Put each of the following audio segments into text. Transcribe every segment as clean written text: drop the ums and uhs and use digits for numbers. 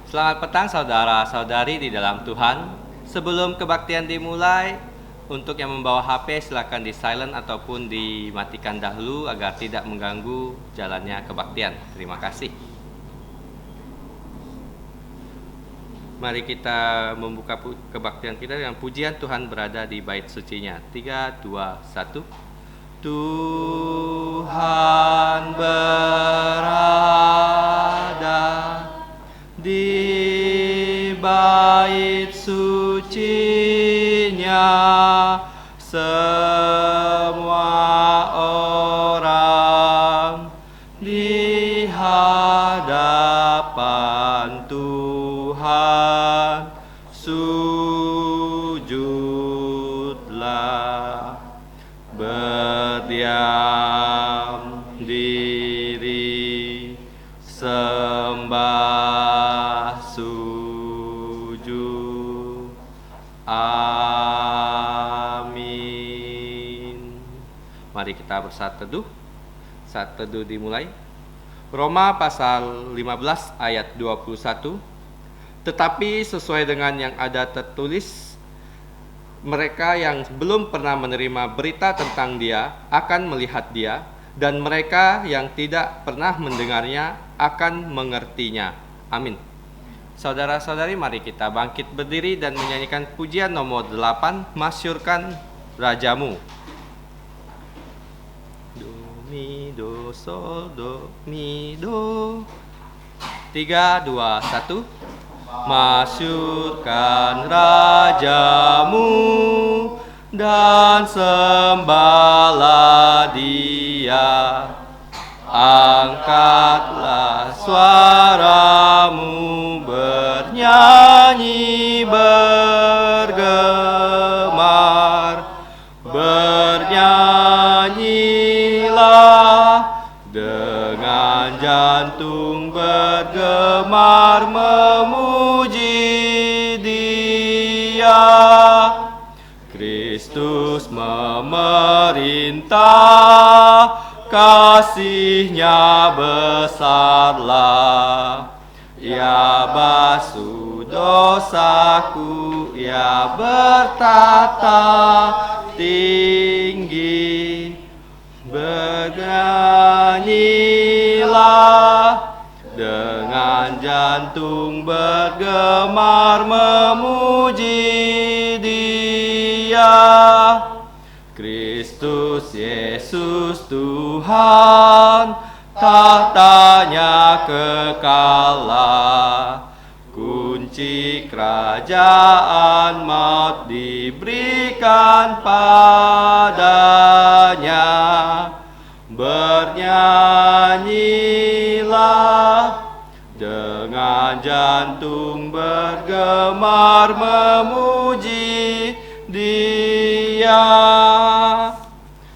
Selamat petang saudara-saudari di dalam Tuhan. Sebelum kebaktian dimulai, untuk yang membawa HP silakan di silent ataupun dimatikan dahulu agar tidak mengganggu jalannya kebaktian. Terima kasih. Mari kita membuka kebaktian kita dengan pujian Tuhan berada di bait sucinya. 3, 2, 1. Tuhan berada di bait sucinya, semua orang di hadapan Tuhan sujudlah, berdiam diri, sembah sujud. Amin. Mari kita bersatu teduh. Saat teduh dimulai. Roma pasal 15 ayat 21. Tetapi sesuai dengan yang ada tertulis, mereka yang belum pernah menerima berita tentang Dia akan melihat Dia, dan mereka yang tidak pernah mendengarnya akan mengertinya. Amin. Saudara-saudari, mari kita bangkit berdiri dan menyanyikan pujian nomor 8, Masyurkan Rajamu. Do, mi, do, sol, do, mi, do. 3, 2, 1. Masyurkan Rajamu dan sembahlah Dia. Angkatlah suaramu, bernyanyi, bergemar. Bernyanyilah dengan jantung bergemar, memuji Dia. Kristus memerintah, kasih-Nya besarlah. Ia basuh dosaku, Ia bertata tinggi. Bernyanyilah dengan jantung bergemar, memuji Dia. Kristus Yesus Tuhan, tahtanya kekalah. Kunci kerajaan maut diberikan padanya. Bernyanyilah dengan jantung bergemar, memuji Dia.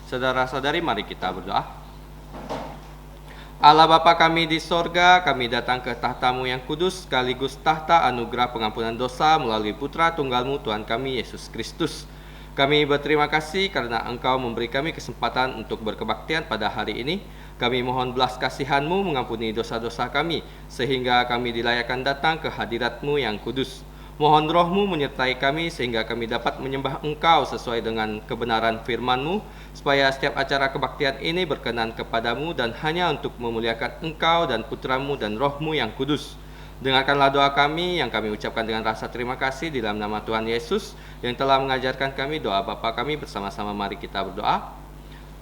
Saudara-saudari, mari kita berdoa. Allah Bapa kami di sorga, kami datang ke tahta-Mu yang kudus, sekaligus tahta anugerah pengampunan dosa melalui Putra Tunggal-Mu, Tuhan kami Yesus Kristus. Kami berterima kasih karena Engkau memberi kami kesempatan untuk berkebaktian pada hari ini. Kami mohon belas kasihan-Mu mengampuni dosa-dosa kami, sehingga kami dilayakkan datang ke hadirat-Mu yang kudus. Mohon Roh-Mu menyertai kami sehingga kami dapat menyembah Engkau sesuai dengan kebenaran firman-Mu, supaya setiap acara kebaktian ini berkenan kepadamu dan hanya untuk memuliakan Engkau dan Putra-Mu dan Roh-Mu yang kudus. Dengarkanlah doa kami yang kami ucapkan dengan rasa terima kasih di dalam nama Tuhan Yesus yang telah mengajarkan kami doa Bapa kami. Bersama-sama mari kita berdoa.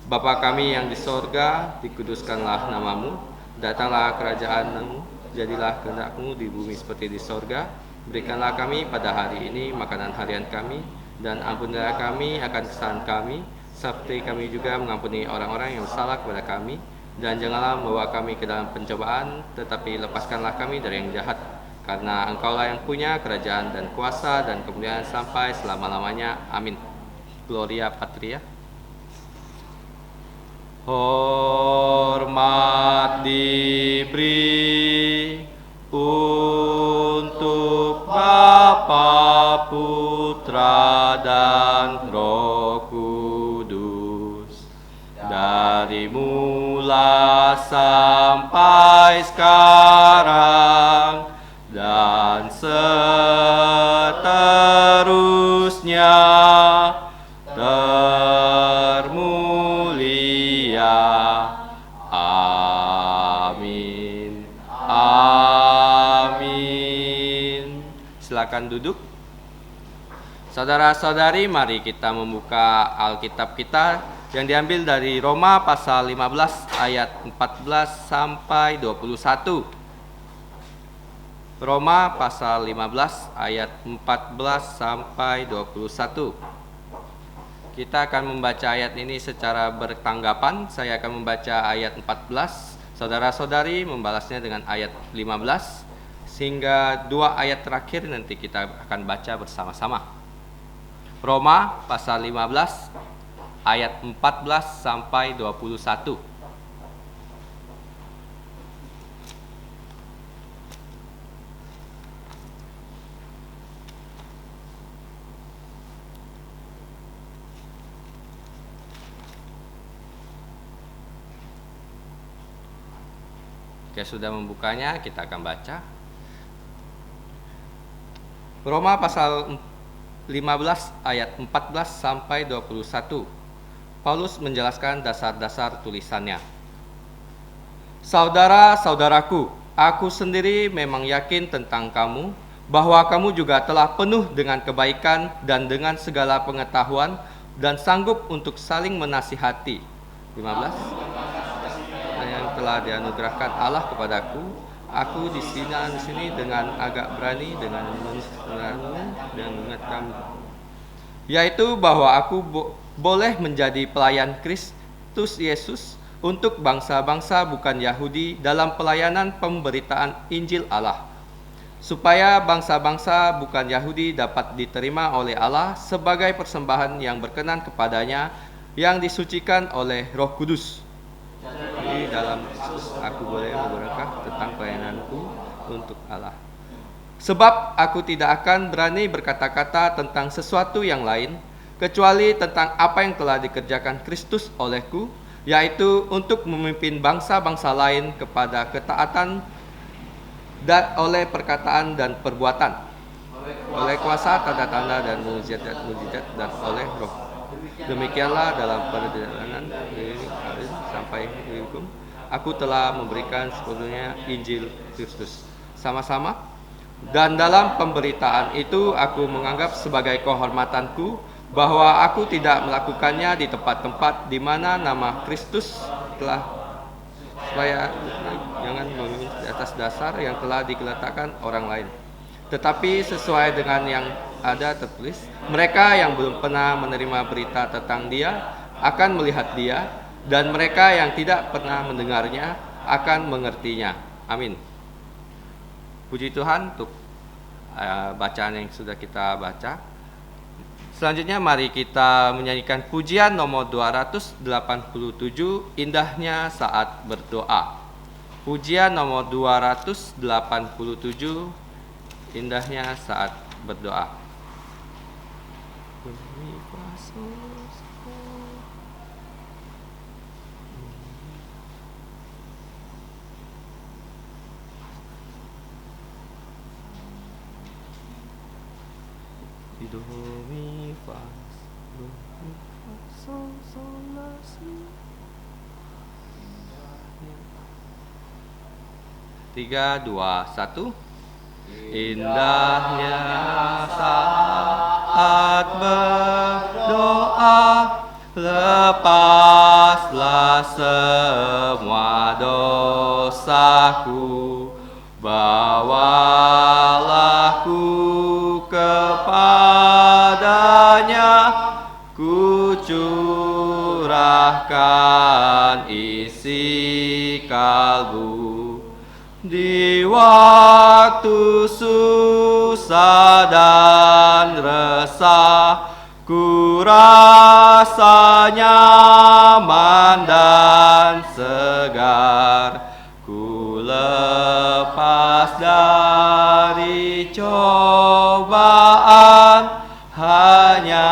Bapa kami yang di sorga, dikuduskanlah nama-Mu, datanglah kerajaan-Mu, jadilah kehendak-Mu di bumi seperti di sorga. Berikanlah kami pada hari ini makanan harian kami, dan ampunilah kami akan kesalahan kami, seperti kami juga mengampuni orang-orang yang bersalah kepada kami. Dan janganlah membawa kami ke dalam pencobaan, tetapi lepaskanlah kami dari yang jahat. Karena Engkaulah yang punya kerajaan dan kuasa dan kemuliaan sampai selama-lamanya. Amin. Gloria Patria. Hormat diberi untuk Bapa, Putra, dan Roh Kudus, dari mula sampai sekarang dan kudusnya termulia. Amin. Amin. Silakan duduk. Saudara-saudari, mari kita membuka Alkitab kita yang diambil dari Roma pasal 15 ayat 14 sampai 21. Roma pasal 15 ayat 14 sampai 21. Kita akan membaca ayat ini secara bertanggapan. Saya akan membaca ayat 14, saudara-saudari membalasnya dengan ayat 15, sehingga 2 ayat terakhir nanti kita akan baca bersama-sama. Roma pasal 15 ayat 14 sampai 21. Oke, sudah membukanya, kita akan baca. Roma pasal 15 ayat 14 sampai 21. Paulus menjelaskan dasar-dasar tulisannya. Saudara-saudaraku, aku sendiri memang yakin tentang kamu, bahwa kamu juga telah penuh dengan kebaikan dan dengan segala pengetahuan dan sanggup untuk saling menasihati. 15. Yang telah dianugerahkan Allah kepadaku, aku di sini dengan agak berani dengan mengingatkan, yaitu bahwa aku boleh menjadi pelayan Kristus Yesus untuk bangsa-bangsa bukan Yahudi dalam pelayanan pemberitaan Injil Allah, supaya bangsa-bangsa bukan Yahudi dapat diterima oleh Allah sebagai persembahan yang berkenan kepadanya, yang disucikan oleh Roh Kudus. Jadi dalam Kristus aku boleh berberkah tentang pelayananku untuk Allah. Sebab aku tidak akan berani berkata-kata tentang sesuatu yang lain, kecuali tentang apa yang telah dikerjakan Kristus olehku, yaitu untuk memimpin bangsa-bangsa lain kepada ketaatan dan oleh perkataan dan perbuatan, oleh kuasa tanda-tanda dan mujizat dan oleh Roh. Demikianlah dalam perjalanan sampai hukum, aku telah memberikan sepenuhnya Injil Kristus sama-sama. Dan dalam pemberitaan itu aku menganggap sebagai kehormatanku bahwa aku tidak melakukannya di tempat-tempat di mana nama Kristus telah, supaya jangan memimpin di atas dasar yang telah diletakkan orang lain, tetapi sesuai dengan yang ada tertulis, mereka yang belum pernah menerima berita tentang Dia akan melihat Dia, dan mereka yang tidak pernah mendengarnya akan mengertinya. Amin. Puji Tuhan untuk bacaan yang sudah kita baca. Selanjutnya mari kita menyanyikan pujian nomor 287, Indahnya Saat Berdoa. Pujian nomor 287, Indahnya Saat Berdoa. Do mi fa sol la si. 3, 2, 1. Indahnya saat berdoa, lepaslah semua dosaku, bawalah ku kepadanya, ku curahkan isi kalbu. Di waktu susah dan resah, ku rasa nyaman dan segar, ku lepas dari cobaan hanya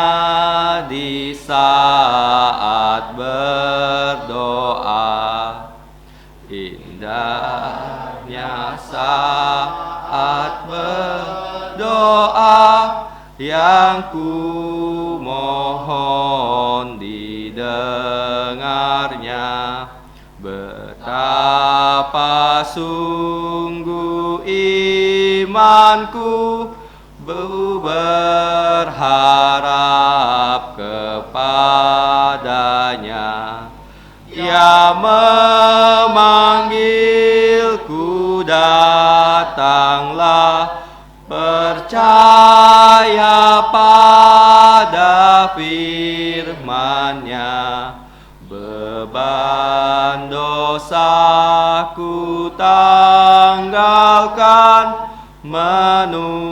di saat berdoa. Indahnya saat berdoa, yang ku mohon didengarnya. Betapa sungguh imanku berharap kepadanya. Ia memanggilku, datanglah, percaya pada firman-Nya. Beban dosaku tanggalkan, menunggu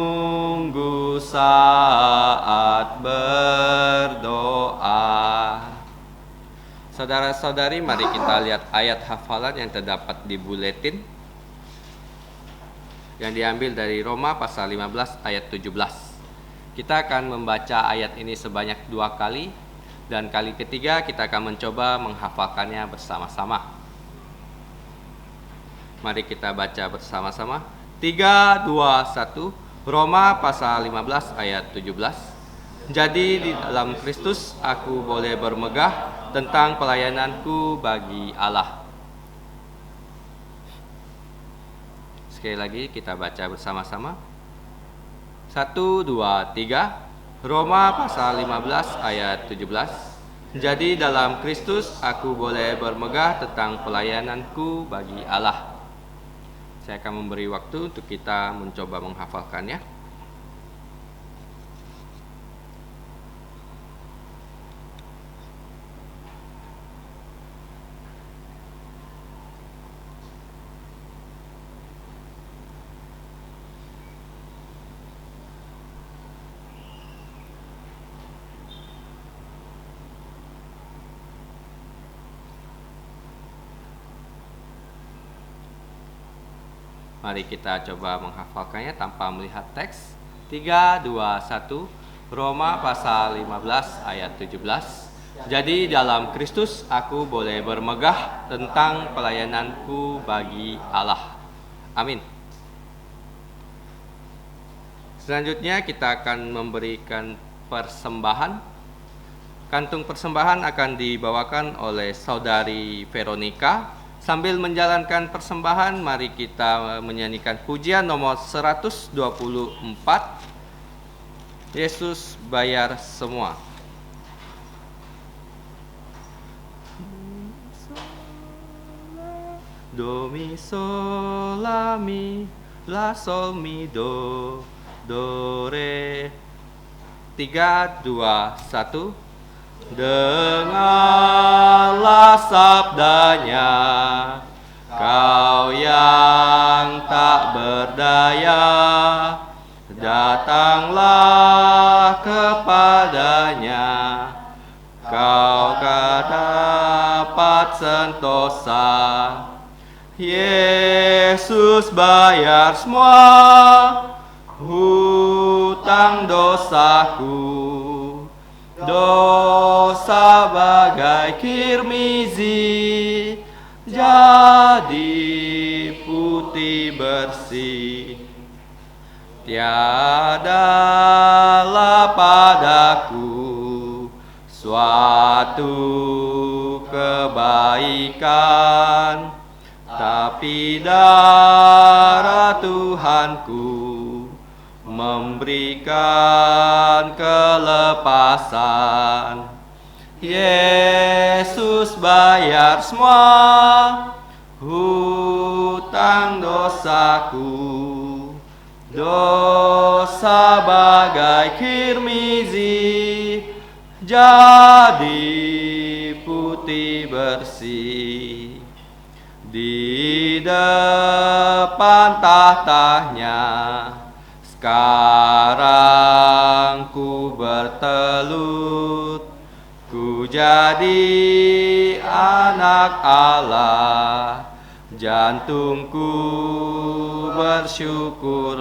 saat berdoa. Saudara-saudari, mari kita lihat ayat hafalan yang terdapat di buletin, yang diambil dari Roma pasal 15 ayat 17. Kita akan membaca ayat ini sebanyak 2 kali, dan kali ketiga kita akan mencoba menghafalkannya bersama-sama. Mari kita baca bersama-sama. 3, 2, 1. Roma pasal 15 ayat 17. Jadi di dalam Kristus aku boleh bermegah tentang pelayananku bagi Allah. Sekali lagi kita baca bersama-sama. 1, 2, 3. Roma pasal 15 ayat 17. Jadi dalam Kristus aku boleh bermegah tentang pelayananku bagi Allah. Saya akan memberi waktu untuk kita mencoba menghafalkannya. Mari kita coba menghafalkannya tanpa melihat teks. 3, 2, 1. Roma pasal 15 ayat 17. Jadi dalam Kristus aku boleh bermegah tentang pelayananku bagi Allah. Amin. Selanjutnya kita akan memberikan persembahan. Kantung persembahan akan dibawakan oleh saudari Veronica. Sambil menjalankan persembahan, mari kita menyanyikan pujian nomor 124. Yesus bayar semua. Do mi sol la mi la sol mi do re. 3, 2, 1. Dengarlah sabdanya, kau yang tak berdaya, datanglah kepadanya, kau akan dapat sentosa. Yesus bayar semua hutang dosaku. Dosa bagai kirmizi, jadi putih bersih. Tiadalah padaku suatu kebaikan, tapi darah Tuhanku memberikan kelepasan. Yesus bayar semua hutang dosaku. Dosa bagai kirmizi, jadi putih bersih. Di depan tahtanya sekarang ku bertelut, ku jadi anak Allah, jantungku bersyukurlah.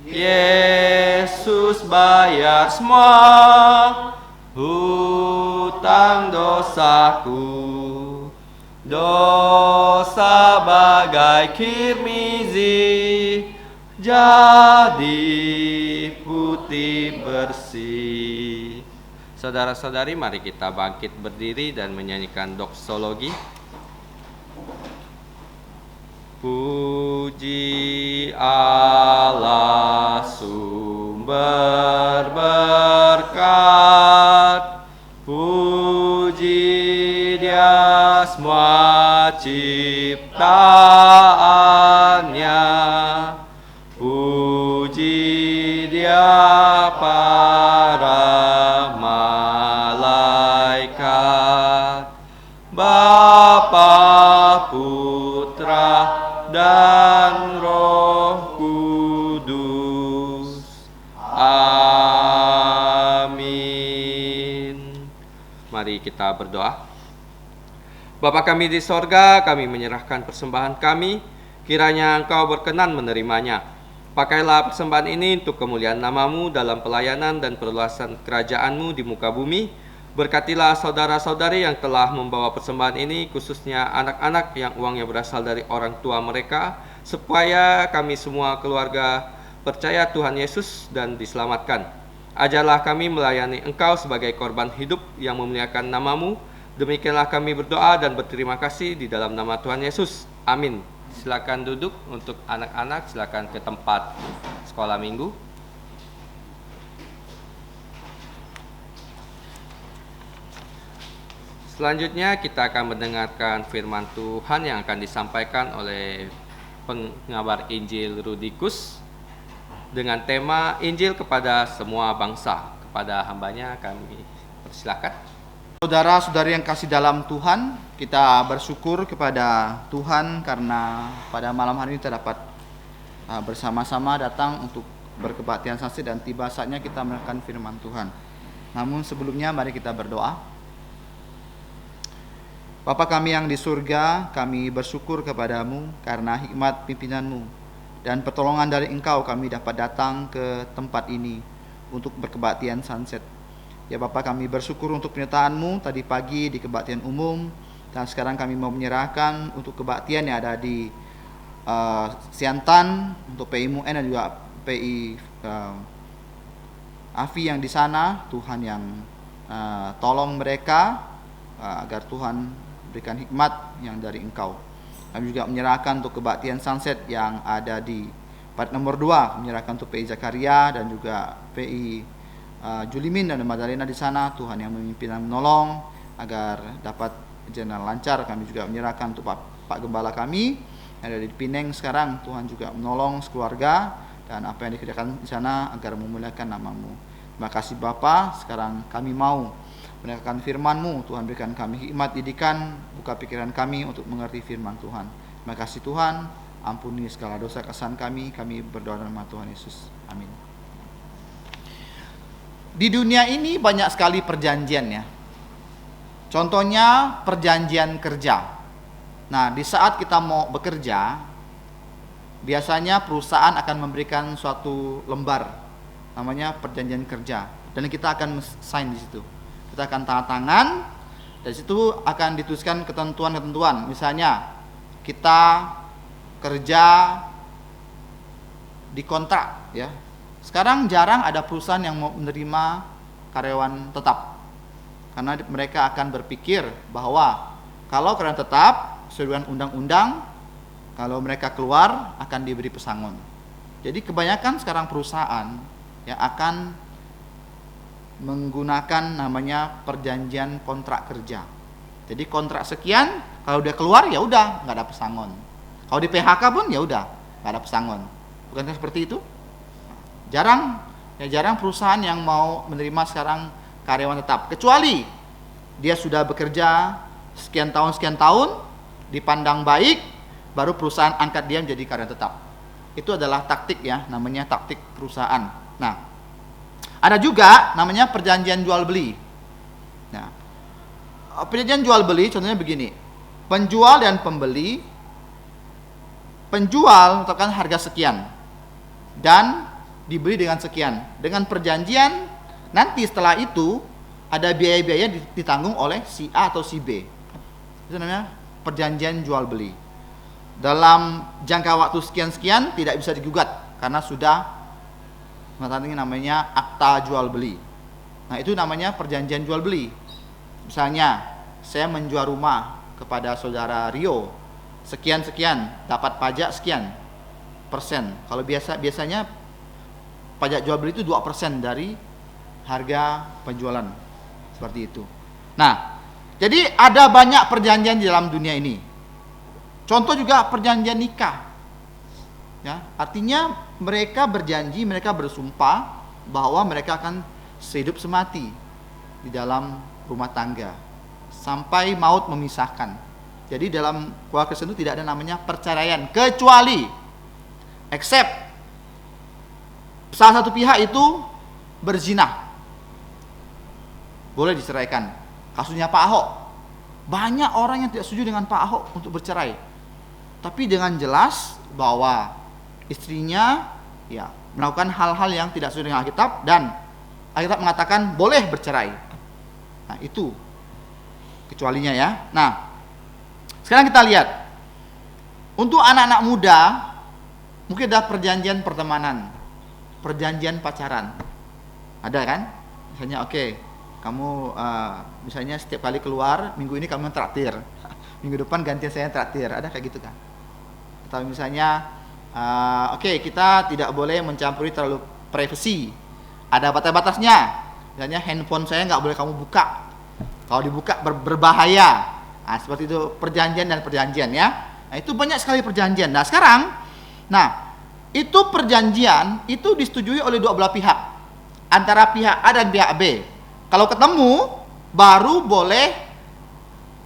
Yesus bayar semua hutang dosaku. Dosa bagai kirmizi, jadi putih bersih. Saudara-saudari, mari kita bangkit berdiri dan menyanyikan doksologi. Puji Allah sumber berkat, puji Dia semua ciptaannya, puji Dia para malaikat, Bapa, Putra, dan Roh Kudus. Amin. Mari kita berdoa. Bapa kami di sorga, kami menyerahkan persembahan kami, kiranya Engkau berkenan menerimanya. Pakailah persembahan ini untuk kemuliaan nama-Mu dalam pelayanan dan perluasan kerajaan-Mu di muka bumi. Berkatilah saudara-saudari yang telah membawa persembahan ini, khususnya anak-anak yang uangnya berasal dari orang tua mereka, supaya kami semua keluarga percaya Tuhan Yesus dan diselamatkan. Ajarlah kami melayani Engkau sebagai korban hidup yang memuliakan nama-Mu. Demikianlah kami berdoa dan berterima kasih di dalam nama Tuhan Yesus. Amin. Silakan duduk. Untuk anak-anak silakan ke tempat sekolah minggu. Selanjutnya kita akan mendengarkan firman Tuhan yang akan disampaikan oleh pengabar Injil Rudikus dengan tema Injil kepada semua bangsa. Kepada hambanya kami persilakan. Saudara-saudari yang kasih dalam Tuhan, kita bersyukur kepada Tuhan karena pada malam hari ini kita dapat bersama-sama datang untuk berkebaktian saksi dan tiba saatnya kita mendengarkan firman Tuhan. Namun sebelumnya mari kita berdoa. Bapa kami yang di surga, kami bersyukur kepadamu karena hikmat pimpinanmu dan pertolongan dari Engkau kami dapat datang ke tempat ini untuk berkebaktian sunset. Ya Bapa, kami bersyukur untuk penyertaanmu tadi pagi di kebaktian umum, dan sekarang kami mau menyerahkan untuk kebaktian yang ada di Siantan, untuk PI MUN dan juga PI AFI yang di sana. Tuhan yang tolong mereka agar Tuhan berikan hikmat yang dari Engkau. Kami juga menyerahkan untuk kebaktian sunset yang ada di part nomor 2, menyerahkan untuk PI Zakaria dan juga PI Julimin dan Madalena di sana. Tuhan yang memimpin dan menolong agar dapat berjalan lancar. Kami juga menyerahkan untuk Pak Gembala kami yang ada di Pineng sekarang. Tuhan juga menolong sekeluarga dan apa yang dikerjakan di sana agar memuliakan nama-Mu. Terima kasih Bapa. Sekarang kami mau mendengarkan firman-Mu. Tuhan berikan kami hikmat didikan, buka pikiran kami untuk mengerti firman Tuhan. Terima kasih Tuhan, ampuni segala dosa kesalahan kami berdoa dalam nama Tuhan Yesus. Amin. Di dunia ini banyak sekali perjanjian ya. Contohnya perjanjian kerja. Nah, di saat kita mau bekerja, biasanya perusahaan akan memberikan suatu lembar namanya perjanjian kerja dan kita akan sign di situ. Kita akan tanda tangan, dari situ akan dituliskan ketentuan-ketentuan. Misalnya kita kerja di kontrak ya. Sekarang jarang ada perusahaan yang mau menerima karyawan tetap, karena mereka akan berpikir bahwa kalau karyawan tetap sesuai dengan undang-undang, kalau mereka keluar akan diberi pesangon. Jadi kebanyakan sekarang perusahaan yang akan menggunakan namanya perjanjian kontrak kerja. Jadi kontrak sekian, kalau dia keluar ya udah nggak ada pesangon. Kalau di PHK pun ya udah nggak ada pesangon. Bukankah seperti itu? Jarang perusahaan yang mau menerima sekarang karyawan tetap, kecuali dia sudah bekerja sekian tahun dipandang baik, baru perusahaan angkat dia menjadi karyawan tetap. Itu adalah taktik ya, namanya taktik perusahaan. Nah, ada juga namanya perjanjian jual beli. Nah, perjanjian jual beli contohnya begini. Penjual dan pembeli, penjual menetapkan harga sekian dan dibeli dengan sekian. Dengan perjanjian nanti setelah itu ada biaya-biaya ditanggung oleh si A atau si B. Itu namanya perjanjian jual beli. Dalam jangka waktu sekian-sekian tidak bisa digugat. karena sudah menandatangani namanya akta jual beli. Nah, itu namanya perjanjian jual beli. Misalnya, saya menjual rumah kepada saudara Rio, sekian-sekian, dapat pajak sekian persen. Kalau biasanya pajak jual beli itu 2% dari harga penjualan. Seperti itu. Nah, jadi ada banyak perjanjian di dalam dunia ini. Contoh juga perjanjian nikah. Ya, artinya mereka berjanji, mereka bersumpah bahwa mereka akan sehidup semati di dalam rumah tangga sampai maut memisahkan. Jadi dalam keluarga Kristen itu tidak ada namanya perceraian, kecuali except salah satu pihak itu berzina, boleh diceraikan. Kasusnya Pak Ahok, banyak orang yang tidak setuju dengan Pak Ahok untuk bercerai, tapi dengan jelas bahwa istrinya ya melakukan hal-hal yang tidak sesuai dengan Alkitab, dan Alkitab mengatakan boleh bercerai. Nah, itu kecualinya ya. Nah, sekarang kita lihat untuk anak-anak muda, mungkin ada perjanjian pertemanan, perjanjian pacaran, ada kan? Misalnya kamu misalnya setiap kali keluar minggu ini kamu yang traktir, minggu depan gantian saya yang traktir, ada kayak gitu kan? Atau misalnya kita tidak boleh mencampuri terlalu privasi, ada batas-batasnya. Misalnya handphone saya nggak boleh kamu buka, kalau dibuka berbahaya. Nah, seperti itu perjanjian dan perjanjian ya. Nah, itu banyak sekali perjanjian. Nah, sekarang, itu perjanjian itu disetujui oleh dua belah pihak, antara pihak A dan pihak B. Kalau ketemu baru boleh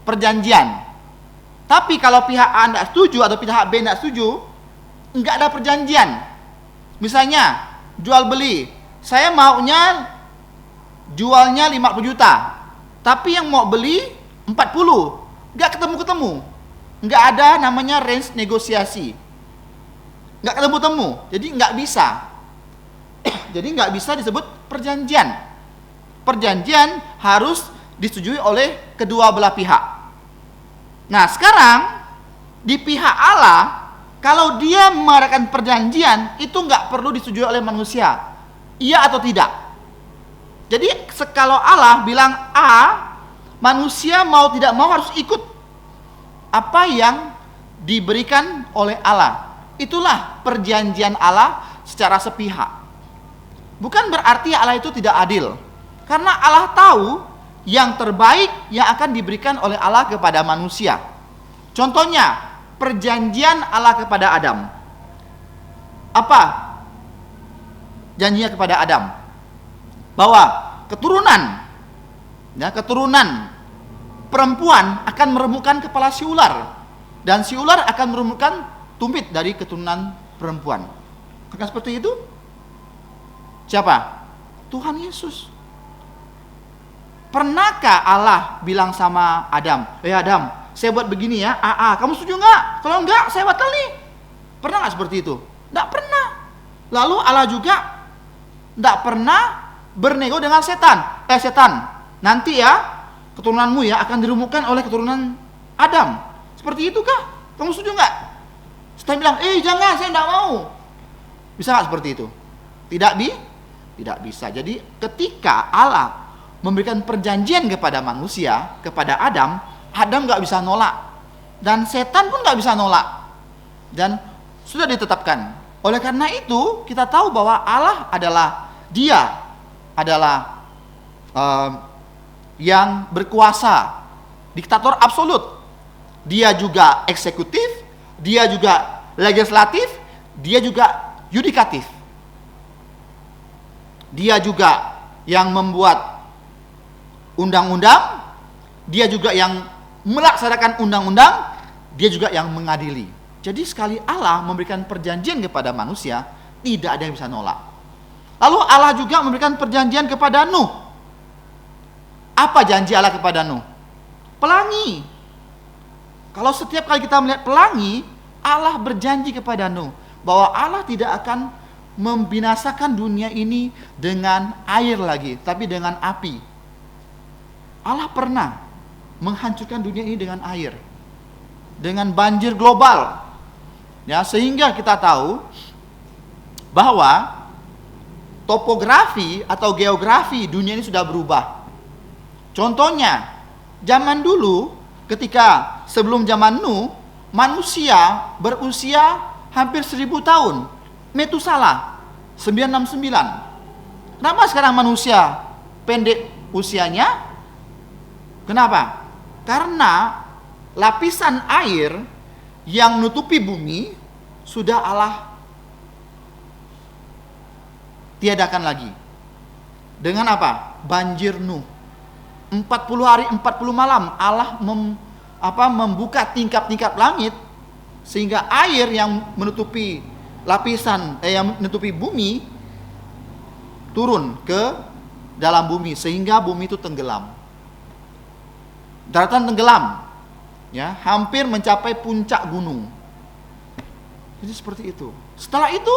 perjanjian. Tapi kalau pihak A tidak setuju atau pihak B tidak setuju, nggak ada perjanjian. Misalnya jual beli, saya maunya jualnya 50 juta, tapi yang mau beli 40, nggak ketemu-ketemu, nggak ada namanya range negosiasi, nggak ketemu-temu, jadi nggak bisa. Jadi nggak bisa disebut perjanjian. Perjanjian harus disetujui oleh kedua belah pihak. Nah, sekarang di pihak Allah, kalau dia mengadakan perjanjian itu nggak perlu disetujui oleh manusia, iya atau tidak. Jadi kalau Allah bilang A, manusia mau tidak mau harus ikut apa yang diberikan oleh Allah. Itulah perjanjian Allah secara sepihak. Bukan berarti Allah itu tidak adil, karena Allah tahu yang terbaik yang akan diberikan oleh Allah kepada manusia. Contohnya perjanjian Allah kepada Adam. Apa janjinya kepada Adam? Bahwa keturunan perempuan akan meremukkan kepala si ular, dan si ular akan meremukkan tumit dari keturunan perempuan. Bukan seperti itu? Siapa? Tuhan Yesus. Pernahkah Allah bilang sama Adam, Adam, saya buat begini ya, kamu setuju nggak? Kalau nggak, saya batal nih. Pernah nggak seperti itu? Nggak pernah. Lalu Allah juga nggak pernah bernego dengan setan. Setan, nanti ya keturunanmu ya akan dirumukkan oleh keturunan Adam. Seperti itu kah? Kamu setuju nggak? Setan bilang, jangan, saya nggak mau. Bisa nggak seperti itu? Tidak bisa. Jadi ketika Allah memberikan perjanjian kepada manusia, kepada Adam nggak bisa nolak, dan setan pun nggak bisa nolak, dan sudah ditetapkan. Oleh karena itu kita tahu bahwa Allah adalah yang berkuasa, diktator absolut. Dia juga eksekutif, dia juga legislatif, dia juga yudikatif. Dia juga yang membuat undang-undang, dia juga yang melaksanakan undang-undang, dia juga yang mengadili. Jadi sekali Allah memberikan perjanjian kepada manusia, tidak ada yang bisa nolak. Lalu Allah juga memberikan perjanjian kepada Nuh. Apa janji Allah kepada Nuh? Pelangi. Kalau setiap kali kita melihat pelangi, Allah berjanji kepada Nuh bahwa Allah tidak akan membinasakan dunia ini dengan air lagi, tapi dengan api. Allah pernah menghancurkan dunia ini dengan air, dengan banjir global. Ya, sehingga kita tahu bahwa topografi atau geografi dunia ini sudah berubah. Contohnya, zaman dulu ketika sebelum zaman Nuh, manusia berusia hampir 1000 tahun. Metusalah 969. Kenapa sekarang manusia pendek usianya? Kenapa? Karena lapisan air yang menutupi bumi sudah Allah tiadakan lagi. Dengan apa? Banjir Nuh. 40 hari 40 malam Allah membuka tingkap-tingkap langit sehingga air yang menutupi yang menutupi bumi turun ke dalam bumi sehingga bumi itu tenggelam. Daratan tenggelam, ya, hampir mencapai puncak gunung. Jadi seperti itu. Setelah itu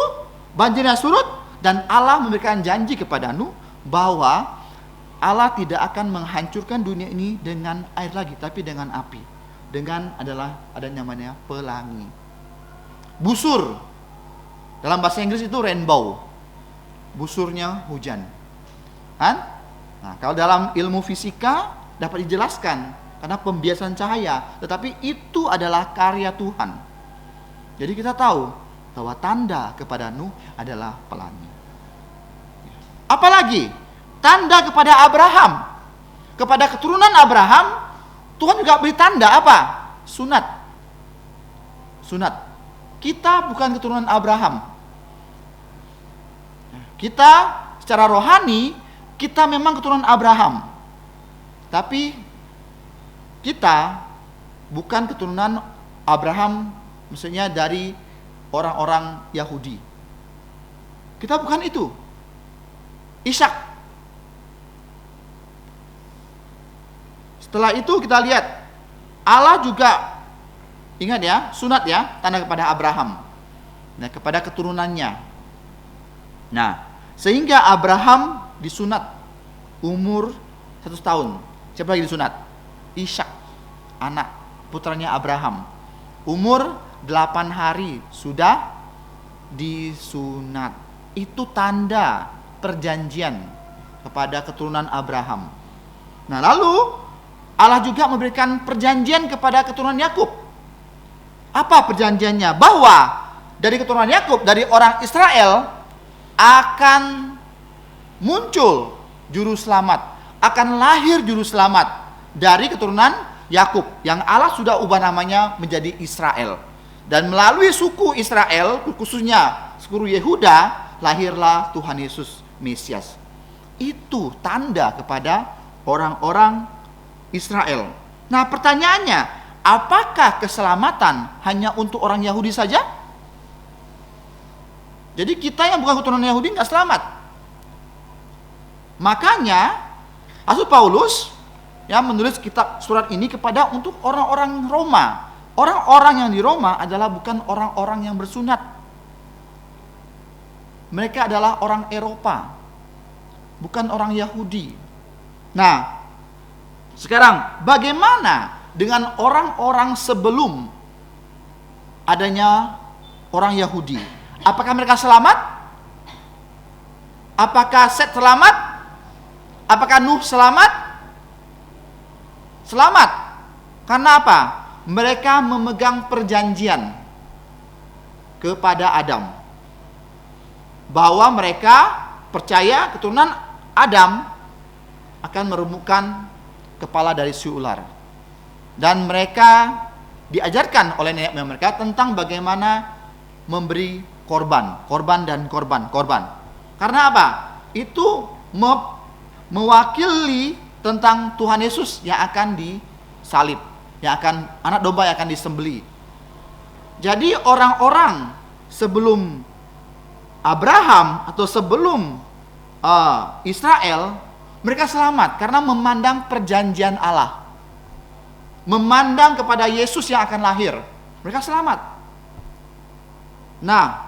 banjirnya surut dan Allah memberikan janji kepada Nuh bahwa Allah tidak akan menghancurkan dunia ini dengan air lagi, tapi dengan api. Dengan ada namanya pelangi. Busur. Dalam bahasa Inggris itu rainbow. Busurnya hujan. Kan? Nah, kalau dalam ilmu fisika dapat dijelaskan karena pembiasan cahaya, tetapi itu adalah karya Tuhan. Jadi kita tahu bahwa tanda kepada Nuh adalah pelangi. Apalagi tanda kepada Abraham, kepada keturunan Abraham, Tuhan juga beri tanda apa? Sunat. Kita bukan keturunan Abraham. Kita secara rohani kita memang keturunan Abraham, tapi kita bukan keturunan Abraham, maksudnya dari orang-orang Yahudi. Kita bukan itu. Ishak. Setelah itu kita lihat Allah juga, ingat ya, sunat ya, tanda kepada Abraham, nah, kepada keturunannya. Nah, sehingga Abraham disunat umur 100 tahun. Siapa lagi disunat? Ishak, anak putranya Abraham, umur 8 hari sudah disunat. Itu tanda perjanjian kepada keturunan Abraham. Nah, lalu Allah juga memberikan perjanjian kepada keturunan Yakub. Apa perjanjiannya? Bahwa dari keturunan Yakub, dari orang Israel akan muncul juru selamat, akan lahir juru selamat dari keturunan Yakub yang Allah sudah ubah namanya menjadi Israel. Dan melalui suku Israel, khususnya suku Yehuda, lahirlah Tuhan Yesus Mesias. Itu tanda kepada orang-orang Israel. Nah, pertanyaannya, apakah keselamatan hanya untuk orang Yahudi saja? Jadi kita yang bukan keturunan Yahudi nggak selamat. Makanya Rasul Paulus yang menulis kitab surat ini kepada untuk orang-orang Roma. Orang-orang yang di Roma adalah bukan orang-orang yang bersunat. Mereka adalah orang Eropa, bukan orang Yahudi. Nah, sekarang bagaimana dengan orang-orang sebelum adanya orang Yahudi? Apakah mereka selamat? Apakah Set selamat? Apakah Nuh selamat? Selamat. Karena apa? Mereka memegang perjanjian kepada Adam, bahwa mereka percaya keturunan Adam akan meremukkan kepala dari si ular. Dan mereka diajarkan oleh nenek moyang mereka tentang bagaimana memberi korban. Karena apa? Itu mewakili tentang Tuhan Yesus yang akan disalib, anak domba yang akan disembelih. Jadi orang-orang sebelum Abraham atau sebelum Israel, mereka selamat karena memandang perjanjian Allah, memandang kepada Yesus yang akan lahir. Mereka selamat. Nah,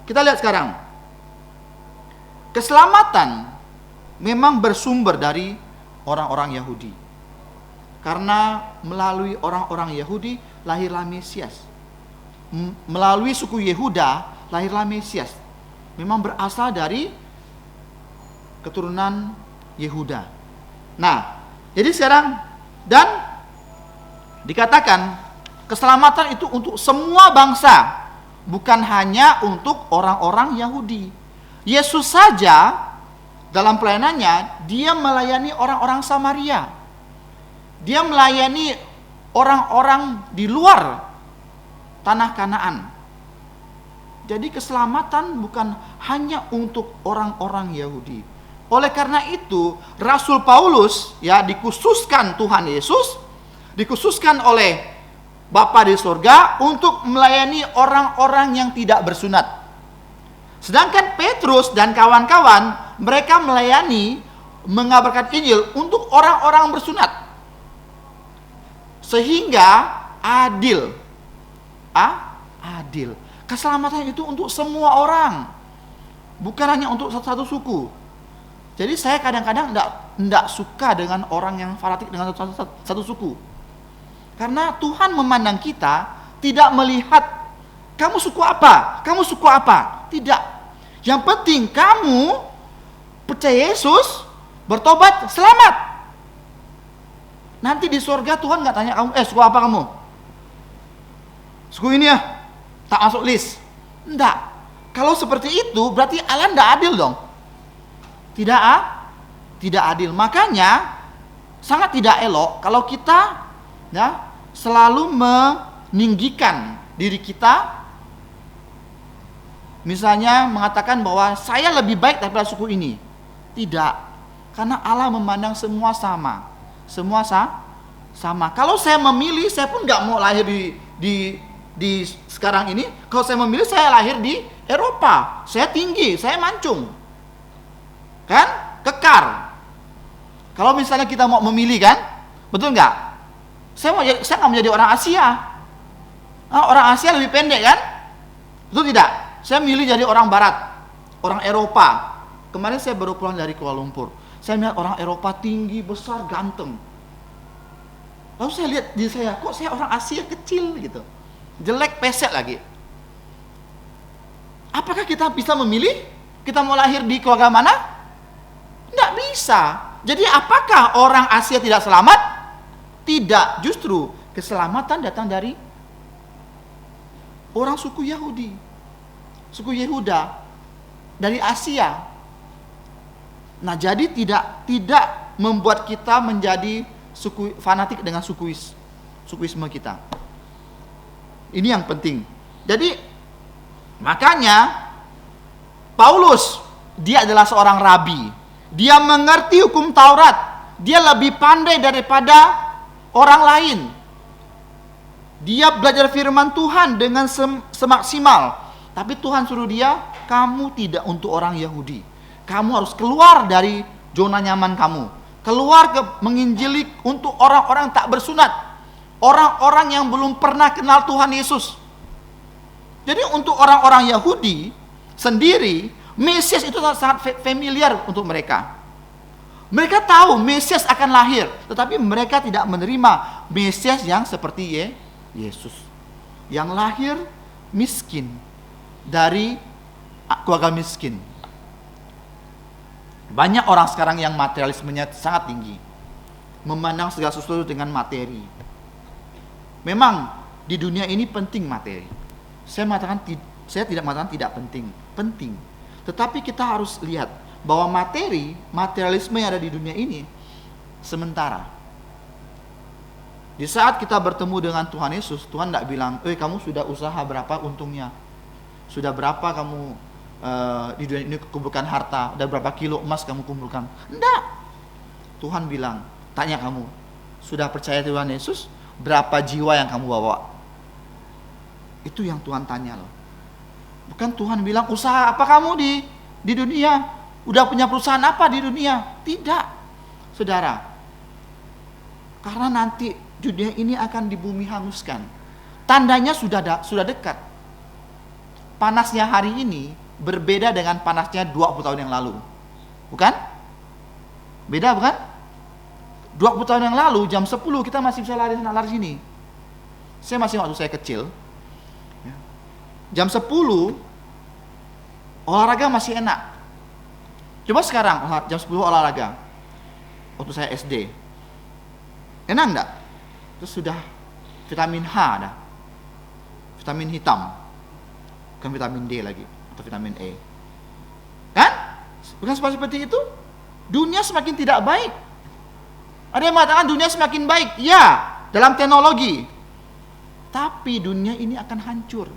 kita lihat sekarang, keselamatan memang bersumber dari orang-orang Yahudi, karena melalui orang-orang Yahudi lahirlah Mesias. Melalui suku Yehuda lahirlah Mesias. memang berasal dari keturunan Yehuda. Nah, jadi sekarang dan dikatakan keselamatan itu untuk semua bangsa, bukan hanya untuk orang-orang Yahudi. Yesus saja dalam pelayanannya, dia melayani orang-orang Samaria. Dia melayani orang-orang di luar tanah Kanaan. Jadi keselamatan bukan hanya untuk orang-orang Yahudi. Oleh karena itu, Rasul Paulus ya dikhususkan Tuhan Yesus, dikhususkan oleh Bapa di surga untuk melayani orang-orang yang tidak bersunat. Sedangkan Petrus dan kawan-kawan, mereka melayani, mengabarkan Injil untuk orang-orang bersunat. Sehingga adil. Adil. Keselamatan itu untuk semua orang, bukan hanya untuk satu suku. Jadi saya kadang-kadang tidak suka dengan orang yang fanatik dengan satu suku. Karena Tuhan memandang kita tidak melihat kamu suku apa, kamu suku apa. Tidak. Yang penting kamu percaya Yesus, bertobat, selamat. Nanti di surga Tuhan nggak tanya kamu, suku apa kamu? Suku ini ya, tak masuk list. Enggak. Kalau seperti itu berarti Allah tidak adil dong. Tidak adil. Makanya sangat tidak elok kalau kita ya selalu meninggikan diri kita. Misalnya mengatakan bahwa saya lebih baik daripada suku ini. Tidak. Karena Allah memandang semua sama. Semua sama. Kalau saya memilih, saya pun nggak mau lahir di sekarang ini. Kalau saya memilih, saya lahir di Eropa. Saya tinggi, saya mancung. Kan? Kekar. Kalau misalnya kita mau memilih kan? Betul nggak? Saya nggak menjadi orang Asia. Orang Asia lebih pendek kan? Betul tidak? Saya milih jadi orang Barat, orang Eropa. Kemarin saya baru pulang dari Kuala Lumpur. Saya melihat orang Eropa tinggi, besar, ganteng. Lalu saya lihat di saya, kok saya orang Asia kecil gitu, jelek, pesek lagi. Apakah kita bisa memilih? Kita mau lahir di keluarga mana? Tidak bisa. Jadi apakah orang Asia tidak selamat? Tidak. Justru keselamatan datang dari orang suku Yahudi, suku Yehuda, dari Asia. Nah, jadi tidak membuat kita menjadi fanatik dengan sukuisme kita. Ini yang penting. Jadi makanya Paulus, dia adalah seorang rabi. Dia mengerti hukum Taurat. Dia lebih pandai daripada orang lain. Dia belajar firman Tuhan dengan semaksimal. Tapi Tuhan suruh dia, kamu tidak untuk orang Yahudi. Kamu harus keluar dari zona nyaman kamu. Keluar menginjili untuk orang-orang tak bersunat. Orang-orang yang belum pernah kenal Tuhan Yesus. Jadi untuk orang-orang Yahudi sendiri, Mesias itu sangat familiar untuk mereka. Mereka tahu Mesias akan lahir, tetapi mereka tidak menerima Mesias yang seperti Yesus. Yang lahir miskin, dari keluarga miskin. Banyak orang sekarang yang materialismenya sangat tinggi, memandang segala sesuatu dengan materi. Memang di dunia ini penting materi. Saya tidak mengatakan tidak penting, penting. Tetapi kita harus lihat bahwa materialisme yang ada di dunia ini sementara. Di saat kita bertemu dengan Tuhan Yesus, Tuhan tidak bilang, kamu sudah usaha berapa untungnya? Sudah berapa kamu di dunia ini kumpulkan harta? Udah berapa kilo emas kamu kumpulkan? Tidak. Tuhan bilang, tanya kamu, sudah percaya Tuhan Yesus? Berapa jiwa yang kamu bawa? Itu yang Tuhan tanya loh. Bukan Tuhan bilang, usaha apa kamu di dunia? Udah punya perusahaan apa di dunia? Tidak, saudara. Karena nanti dunia ini akan di bumi hanguskan. Tandanya sudah dekat. Panasnya hari ini berbeda dengan panasnya 20 tahun yang lalu. Bukan? Beda bukan? 20 tahun yang lalu jam 10 kita masih bisa lari sini. Saya masih waktu saya kecil. Jam 10 Olahraga masih enak. Coba sekarang jam 10 olahraga. Waktu saya SD. Enak enggak? Terus sudah vitamin H dah. Vitamin hitam. Bukan vitamin D lagi atau vitamin E. Kan? Bukan seperti itu. Dunia semakin tidak baik. Ada yang mengatakan dunia semakin baik. Ya, dalam teknologi. Tapi dunia ini akan hancur.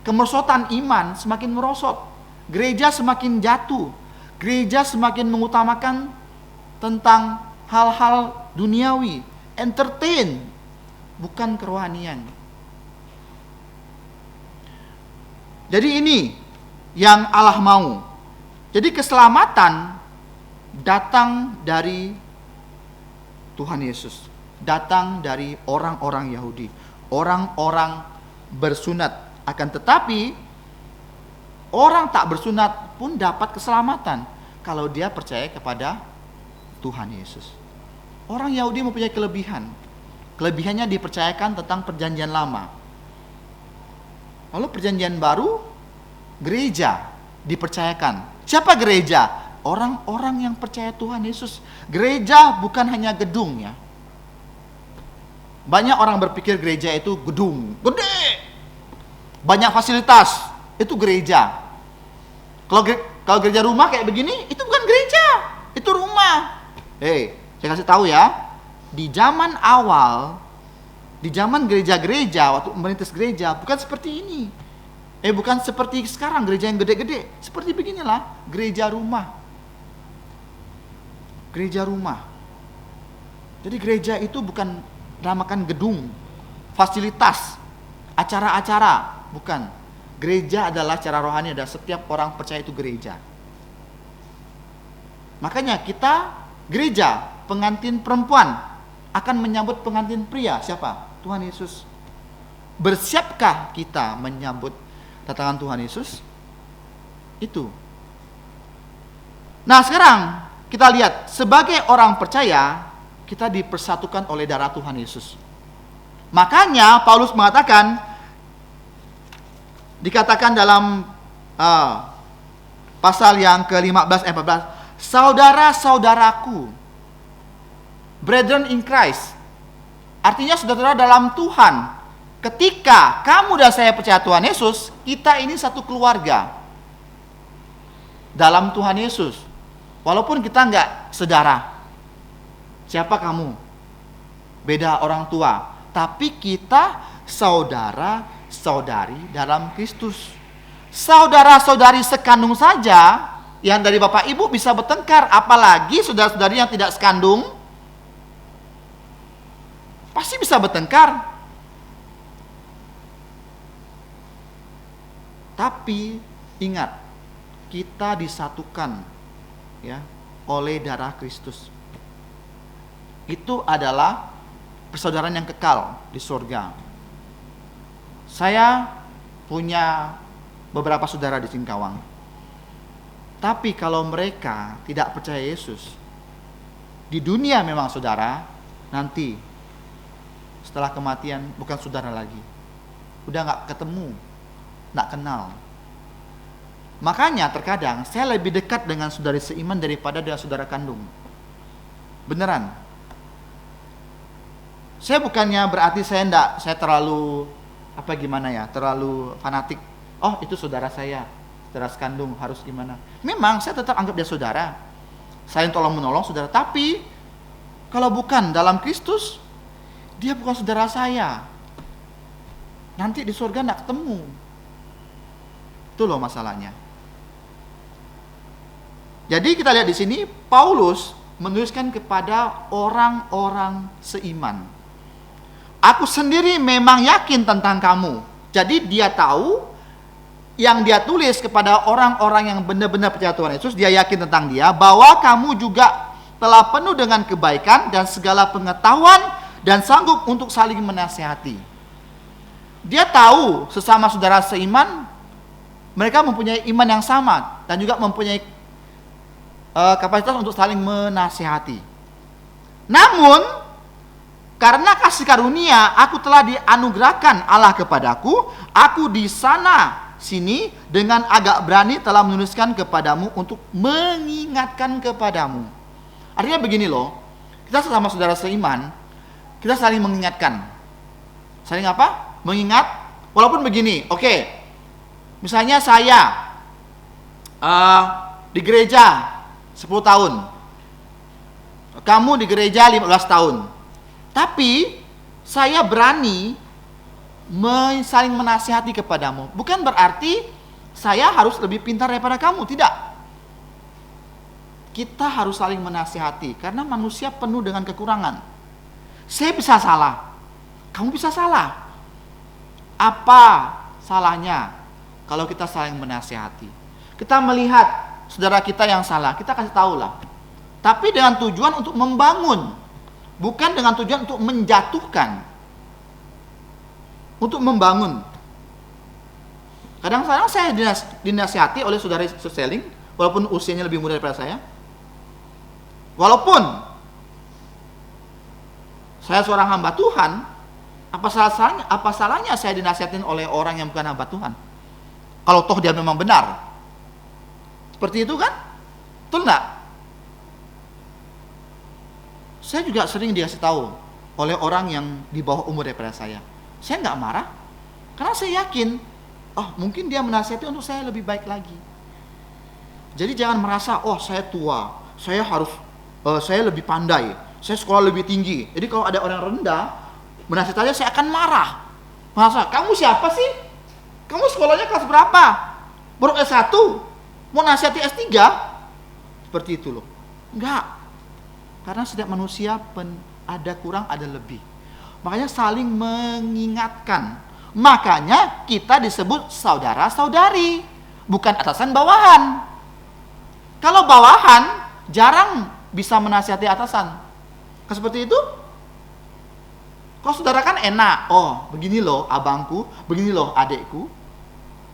Kemerosotan iman semakin merosot. Gereja semakin jatuh. Gereja semakin mengutamakan tentang hal-hal duniawi, entertain, bukan kerohanian. Jadi ini yang Allah mau. Jadi keselamatan datang dari Tuhan Yesus, datang dari orang-orang Yahudi, orang-orang bersunat. Akan tetapi orang tak bersunat pun dapat keselamatan kalau dia percaya kepada Tuhan Yesus. Orang Yahudi mempunyai kelebihan. Kelebihannya dipercayakan tentang perjanjian lama. Lalu perjanjian baru, gereja dipercayakan. Siapa gereja? Orang-orang yang percaya Tuhan Yesus. Gereja bukan hanya gedung ya. Banyak orang berpikir gereja itu gedung, gede, banyak fasilitas, itu gereja. Kalau gereja rumah kayak begini, itu bukan gereja, itu rumah. Saya kasih tahu ya, di zaman awal, di zaman gereja-gereja, waktu merintis gereja, bukan seperti ini. Bukan seperti sekarang gereja yang gede-gede. Seperti beginilah, gereja rumah. Gereja rumah. Jadi gereja itu bukan namakan gedung, fasilitas, acara-acara, bukan. Gereja adalah cara rohani dan setiap orang percaya itu gereja. Makanya kita gereja, pengantin perempuan akan menyambut pengantin pria. Siapa? Tuhan Yesus. Bersiapkah kita menyambut kedatangan Tuhan Yesus? Itu. Nah sekarang kita lihat, sebagai orang percaya, kita dipersatukan oleh darah Tuhan Yesus. Makanya Paulus mengatakan, dikatakan dalam pasal yang ke-15 14, saudara-saudaraku, brethren in Christ, artinya saudara dalam Tuhan. Ketika kamu dan saya percaya Tuhan Yesus, kita ini satu keluarga dalam Tuhan Yesus. Walaupun kita enggak saudara. Siapa kamu? Beda orang tua, tapi kita saudara-saudari dalam Kristus. Saudara-saudari sekandung saja yang dari bapak ibu bisa bertengkar, apalagi saudara-saudari yang tidak sekandung, pasti bisa bertengkar. Tapi ingat, kita disatukan ya oleh darah Kristus. Itu adalah persaudaraan yang kekal di surga. Saya punya beberapa saudara di Singkawang. Tapi kalau mereka tidak percaya Yesus, di dunia memang saudara, nanti setelah kematian bukan saudara lagi. Udah gak ketemu, gak kenal. Makanya terkadang saya lebih dekat dengan saudari seiman daripada dengan saudara kandung. Beneran. Saya bukannya berarti saya terlalu terlalu fanatik. Oh, itu saudara saya, saudara sekandung, harus gimana? Memang saya tetap anggap dia saudara. Saya tolong menolong saudara, tapi kalau bukan dalam Kristus, dia bukan saudara saya. Nanti di surga enggak ketemu. Itu loh masalahnya. Jadi kita lihat di sini Paulus menuliskan kepada orang-orang seiman. Aku sendiri memang yakin tentang kamu. Jadi dia tahu yang dia tulis kepada orang-orang yang benar-benar percaya Tuhan Yesus, dia yakin tentang dia bahwa kamu juga telah penuh dengan kebaikan dan segala pengetahuan dan sanggup untuk saling menasihati. Dia tahu sesama saudara seiman mereka mempunyai iman yang sama dan juga mempunyai kapasitas untuk saling menasihati. Namun karena kasih karunia aku telah dianugerahkan Allah kepadaku, aku di sana sini dengan agak berani telah menuliskan kepadamu untuk mengingatkan kepadamu. Artinya begini loh, kita sesama saudara seiman, kita saling mengingatkan. Saling apa? Mengingat. Walaupun begini, oke. Misalnya saya di gereja 10 tahun. Kamu di gereja 15 tahun. Tapi saya berani saling menasihati kepadamu. Bukan berarti saya harus lebih pintar daripada kamu, tidak. Kita harus saling menasihati karena manusia penuh dengan kekurangan. Saya bisa salah, kamu bisa salah. Apa salahnya kalau kita saling menasihati? Kita melihat saudara kita yang salah, kita kasih tahu lah. Tapi dengan tujuan untuk membangun, bukan dengan tujuan untuk menjatuhkan. Untuk membangun. Kadang-kadang saya dinasihati oleh saudara seseling, walaupun usianya lebih muda daripada saya. Walaupun saya seorang hamba Tuhan, apa salahnya saya dinasihatin oleh orang yang bukan hamba Tuhan? Kalau toh dia memang benar. Seperti itu kan? Betul enggak? Saya juga sering dikasih tahu oleh orang yang di bawah umur daripada saya. Saya nggak marah, karena saya yakin, mungkin dia menasihati untuk saya lebih baik lagi. Jadi jangan merasa, saya tua, saya lebih pandai, saya sekolah lebih tinggi. Jadi kalau ada orang rendah menasihati saya akan marah. Merasa, kamu siapa sih? Kamu sekolahnya kelas berapa? Baru S1, mau nasihati S3? Seperti itu loh. Enggak. Karena setiap manusia ada kurang, ada lebih. Makanya saling mengingatkan. Makanya kita disebut saudara-saudari, bukan atasan bawahan. Kalau bawahan jarang bisa menasihati atasan. Seperti itu. Kalau saudara kan enak. Begini loh abangku, begini loh adekku.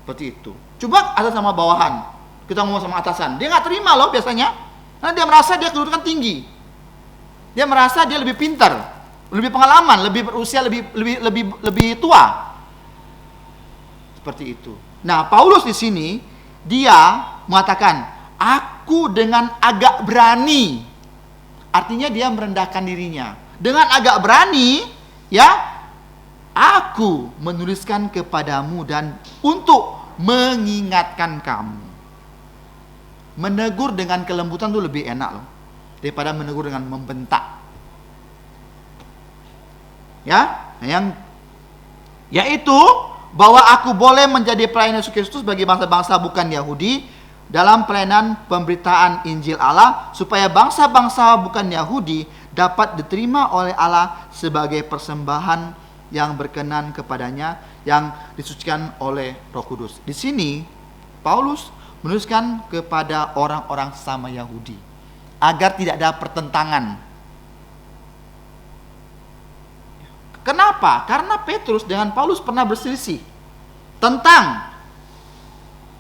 Seperti itu. Coba atasan sama bawahan. Kita ngomong sama atasan, dia nggak terima loh biasanya. Karena dia merasa dia kedudukan tinggi. Dia merasa dia lebih pintar, lebih pengalaman, lebih berusia, lebih tua. Seperti itu. Nah, Paulus di sini dia mengatakan, aku dengan agak berani. Artinya dia merendahkan dirinya. Dengan agak berani, ya, aku menuliskan kepadamu dan untuk mengingatkan kamu. Menegur dengan kelembutan itu lebih enak loh daripada menegur dengan membentak. Ya, yaitu bahwa aku boleh menjadi pelayan Yesus Kristus bagi bangsa-bangsa bukan Yahudi dalam pelayanan pemberitaan Injil Allah, supaya bangsa-bangsa bukan Yahudi dapat diterima oleh Allah sebagai persembahan yang berkenan kepadanya, yang disucikan oleh Roh Kudus. Di sini Paulus menuliskan kepada orang-orang sesama Yahudi agar tidak ada pertentangan. Kenapa? Karena Petrus dengan Paulus pernah berselisih tentang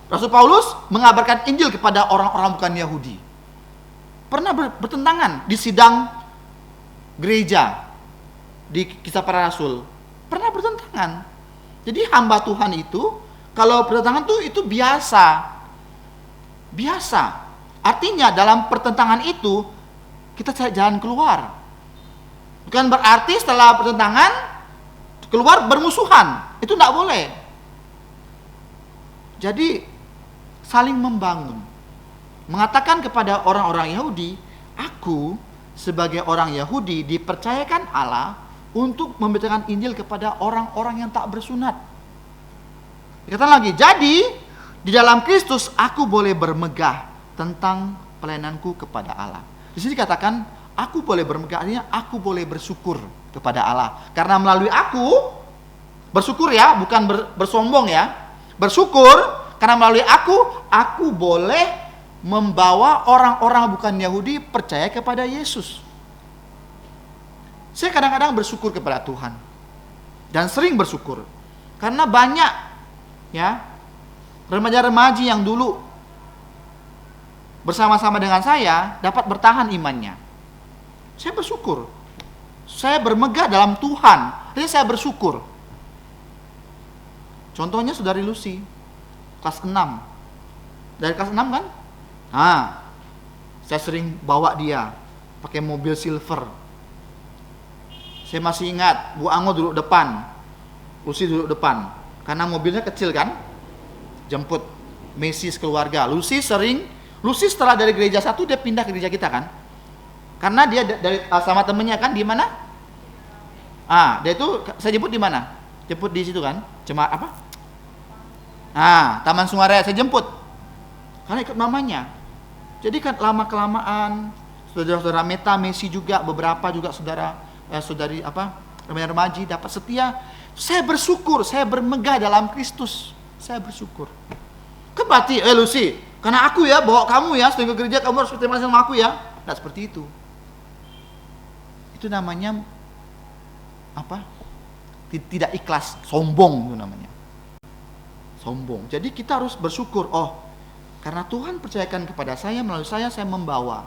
Rasul Paulus mengabarkan Injil kepada orang-orang bukan Yahudi. Pernah bertentangan di sidang gereja, di Kisah Para Rasul. Pernah bertentangan. Jadi hamba Tuhan itu, kalau bertentangan itu biasa. Biasa. Artinya dalam pertentangan itu, kita cari jalan keluar. Bukan berarti setelah pertentangan keluar bermusuhan. Itu tidak boleh. Jadi saling membangun. Mengatakan kepada orang-orang Yahudi, aku sebagai orang Yahudi dipercayakan Allah untuk memberitakan Injil kepada orang-orang yang tak bersunat. Dikatakan lagi, jadi di dalam Kristus aku boleh bermegah tentang pelayananku kepada Allah. Di sini dikatakan aku boleh bermegah, artinya aku boleh bersyukur kepada Allah. Karena melalui aku, bersyukur ya, bukan bersombong ya. Bersyukur, karena melalui aku boleh membawa orang-orang bukan Yahudi percaya kepada Yesus. Saya kadang-kadang bersyukur kepada Tuhan. Dan sering bersyukur. Karena banyak ya remaja-remaji yang dulu bersama-sama dengan saya dapat bertahan imannya. Saya bersyukur. Saya bermegah dalam Tuhan. Jadi saya bersyukur. Contohnya Saudari Lucy. kelas 6. Dari kelas 6 kan? Saya sering bawa dia pakai mobil silver. Saya masih ingat, Bu Ango duduk depan, Lucy duduk depan. Karena mobilnya kecil kan, jemput Messi sekeluarga. Lucy setelah dari gereja satu dia pindah ke gereja kita kan. Karena dia dari sama temennya kan di mana? Dia itu saya jemput di mana? Jemput di situ kan? Cuma apa? Taman Sungaraya saya jemput. Karena ikut mamanya. Jadi kan lama kelamaan saudara-saudara Meta, Messi juga, beberapa juga saudari remaja dapat setia. Saya bersyukur, saya bermegah dalam Kristus. Saya bersyukur. Kan berarti, Lucy, karena aku ya bawa kamu ya sering ke gereja, kamu harus berterima kasih sama aku ya. Tidak seperti itu. Itu namanya apa? Tidak ikhlas, sombong itu namanya. Sombong. Jadi kita harus bersyukur. Karena Tuhan percayakan kepada saya, melalui saya membawa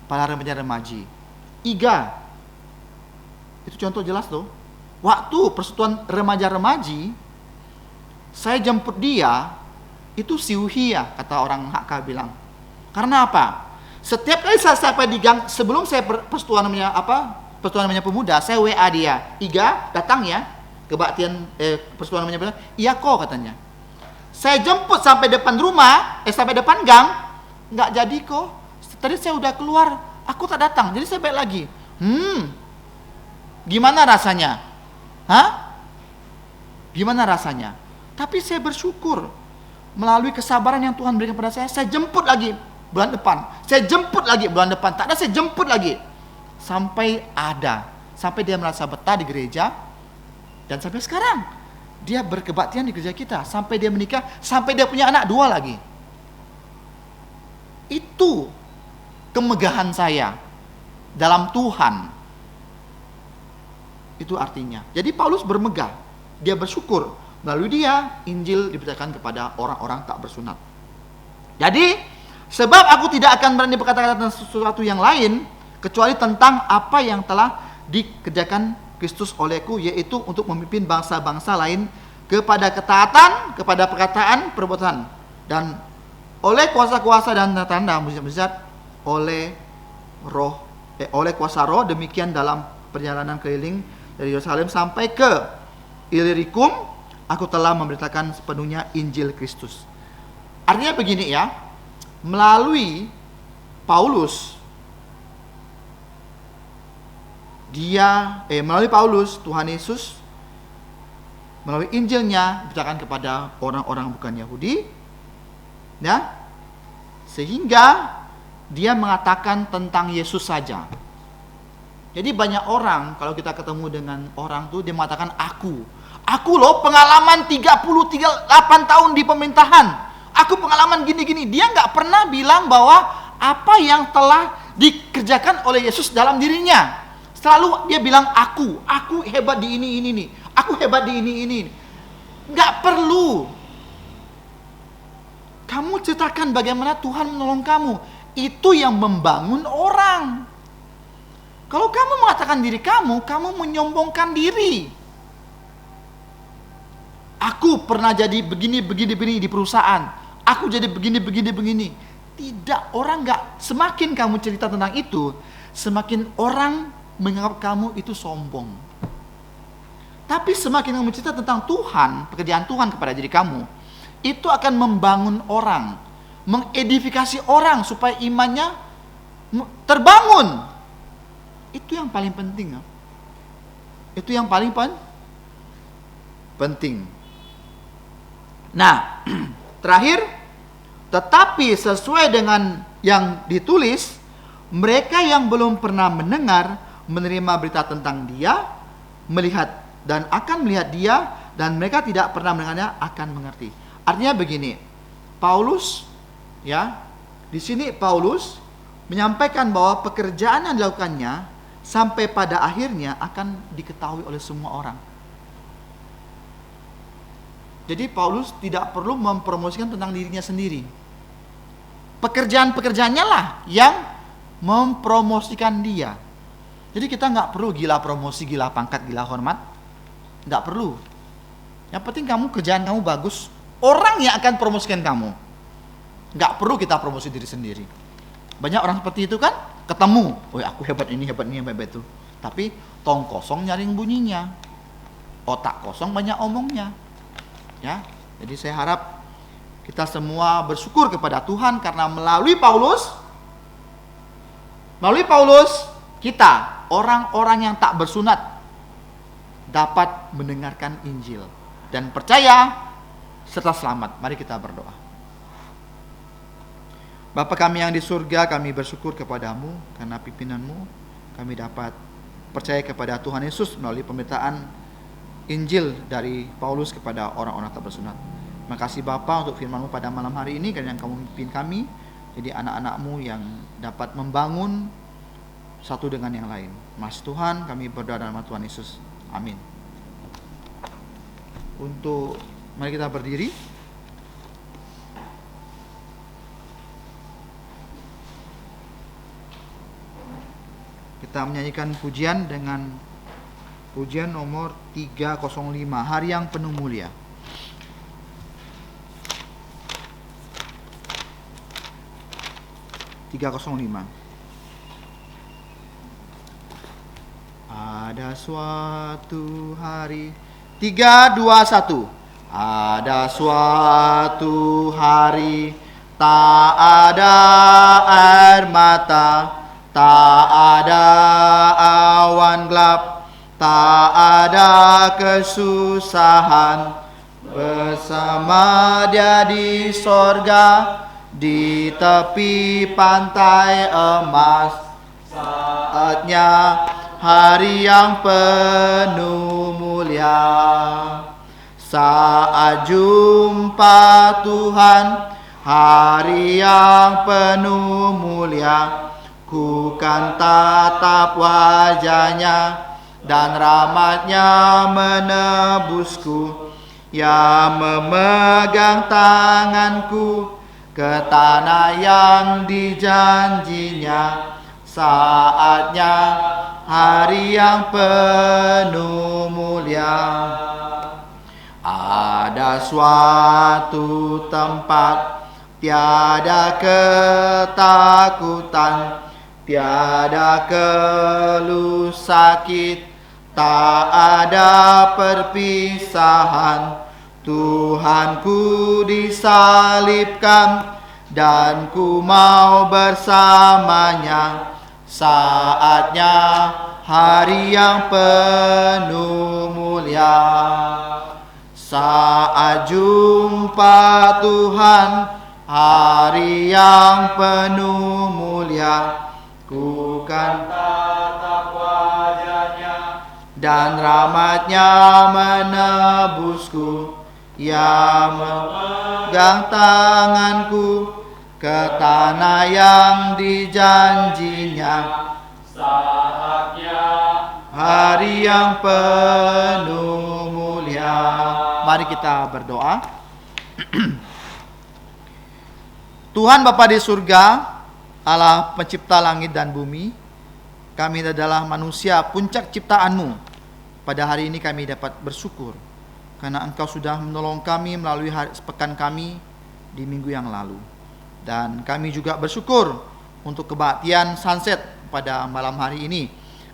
para remaja. Iga. Itu contoh jelas tuh. Waktu persekutuan remaja-remaji, saya jemput dia, itu siuhia, kata orang Hakka bilang. Karena apa? Setiap kali saya sampai di gang, sebelum saya persekutuan namanya pemuda, saya WA dia, Iga datang ya, kebaktian persekutuan namanya pemuda, iya kok katanya. Saya jemput sampai depan rumah, sampai depan gang, nggak jadi kok. Tadi saya udah keluar, aku tak datang, jadi saya balik lagi. Gimana rasanya? Gimana rasanya? Tapi saya bersyukur melalui kesabaran yang Tuhan berikan kepada saya jemput lagi bulan depan. Saya jemput lagi bulan depan. Tak ada, saya jemput lagi. Sampai dia merasa betah di gereja. Dan sampai sekarang dia berkebaktian di gereja kita. Sampai dia menikah, sampai dia punya anak 2 lagi. Itu kemegahan saya dalam Tuhan. Itu artinya. Jadi Paulus bermegah. Dia bersyukur. Melalui dia, Injil diberitakan kepada orang-orang tak bersunat. Jadi, sebab aku tidak akan berani berkata-kata tentang sesuatu yang lain, kecuali tentang apa yang telah dikerjakan Kristus olehku, yaitu untuk memimpin bangsa-bangsa lain kepada ketaatan, kepada perkataan, perbuatan. Dan oleh kuasa-kuasa dan tanda-tanda, mujizat-mujizat, oleh kuasa roh, demikian dalam perjalanan keliling dari Yerusalem sampai ke Illyricum, aku telah memberitakan sepenuhnya Injil Kristus. Artinya begini ya, melalui Paulus, melalui Paulus, Tuhan Yesus melalui Injilnya diberitakan kepada orang-orang bukan Yahudi, ya, sehingga dia mengatakan tentang Yesus saja. Jadi banyak orang kalau kita ketemu dengan orang tuh dia mengatakan aku loh pengalaman 38 tahun di pemerintahan. Aku pengalaman gini-gini. Dia nggak pernah bilang bahwa apa yang telah dikerjakan oleh Yesus dalam dirinya. Selalu dia bilang aku hebat di ini. Aku hebat di ini. Nggak perlu. Kamu ceritakan bagaimana Tuhan menolong kamu. Itu yang membangun orang. Kalau kamu mengatakan diri kamu menyombongkan diri. Aku pernah jadi begini di perusahaan. Aku jadi begini. Tidak, orang nggak. Semakin kamu cerita tentang itu, semakin orang menganggap kamu itu sombong. Tapi semakin kamu cerita tentang Tuhan, pekerjaan Tuhan kepada diri kamu, itu akan membangun orang, mengedifikasi orang supaya imannya terbangun. Itu yang paling penting. Itu yang paling penting. Nah, terakhir, tetapi sesuai dengan yang ditulis, mereka yang belum pernah mendengar, menerima berita tentang dia, melihat dan akan melihat dia, dan mereka tidak pernah mendengarnya akan mengerti. Artinya begini, Paulus, ya, di sini Paulus menyampaikan bahwa pekerjaan yang dilakukannya sampai pada akhirnya akan diketahui oleh semua orang. Jadi Paulus tidak perlu mempromosikan tentang dirinya sendiri. Pekerjaan-pekerjaannya lah yang mempromosikan dia. Jadi kita nggak perlu gila promosi, gila pangkat, gila hormat. Nggak perlu. Yang penting kerjaan kamu bagus. orang yang akan promosikan kamu. Nggak perlu kita promosi diri sendiri. Banyak orang seperti itu kan, ketemu, oh aku hebat ini, hebat itu. Tapi tong kosong nyaring bunyinya, otak kosong banyak omongnya. Ya, jadi saya harap kita semua bersyukur kepada Tuhan karena melalui Paulus kita orang-orang yang tak bersunat dapat mendengarkan Injil dan percaya serta selamat. Mari kita berdoa. Bapa kami yang di surga, kami bersyukur kepadamu karena pimpinanmu kami dapat percaya kepada Tuhan Yesus melalui pemberitaan Injil dari Paulus kepada orang-orang tak bersunat. Terima kasih Bapa untuk firman-Mu pada malam hari ini, karena yang kamu pimpin kami jadi anak-anak-Mu yang dapat membangun satu dengan yang lain. Mas Tuhan, kami berdoa dalam nama Tuhan Yesus. Amin. Mari kita berdiri. Kita menyanyikan pujian dengan pujian nomor 305, Hari yang Penuh Mulia. Ada suatu hari, 3, 2, 1. Ada suatu hari, tak ada air mata, tak ada awan gelap, tak ada kesusahan. Bersama Dia di sorga, di tepi pantai emas. Saatnya hari yang penuh mulia, saat jumpa Tuhan, hari yang penuh mulia. Ku kan tatap wajahnya dan rahmatnya menebusku, yang memegang tanganku ke tanah yang dijanjinya. Saatnya hari yang penuh mulia. Ada suatu tempat, tiada ketakutan, tiada keluh sakit, tak ada perpisahan. Tuhanku disalibkan dan ku mau bersamanya. Saatnya hari yang penuh mulia. Saat jumpa Tuhan, hari yang penuh mulia. Ku kan tatap wajahnya dan rahmatnya menebusku, yang memegang tanganku ke tanah yang dijanjinya. Saatnya hari yang penuh mulia. Mari kita berdoa. Tuhan Bapa di surga, Allah pencipta langit dan bumi, kami adalah manusia puncak ciptaan-Mu. Pada hari ini kami dapat bersyukur karena Engkau sudah menolong kami melalui sepekan kami di minggu yang lalu. Dan kami juga bersyukur untuk kebaktian Sunset pada malam hari ini.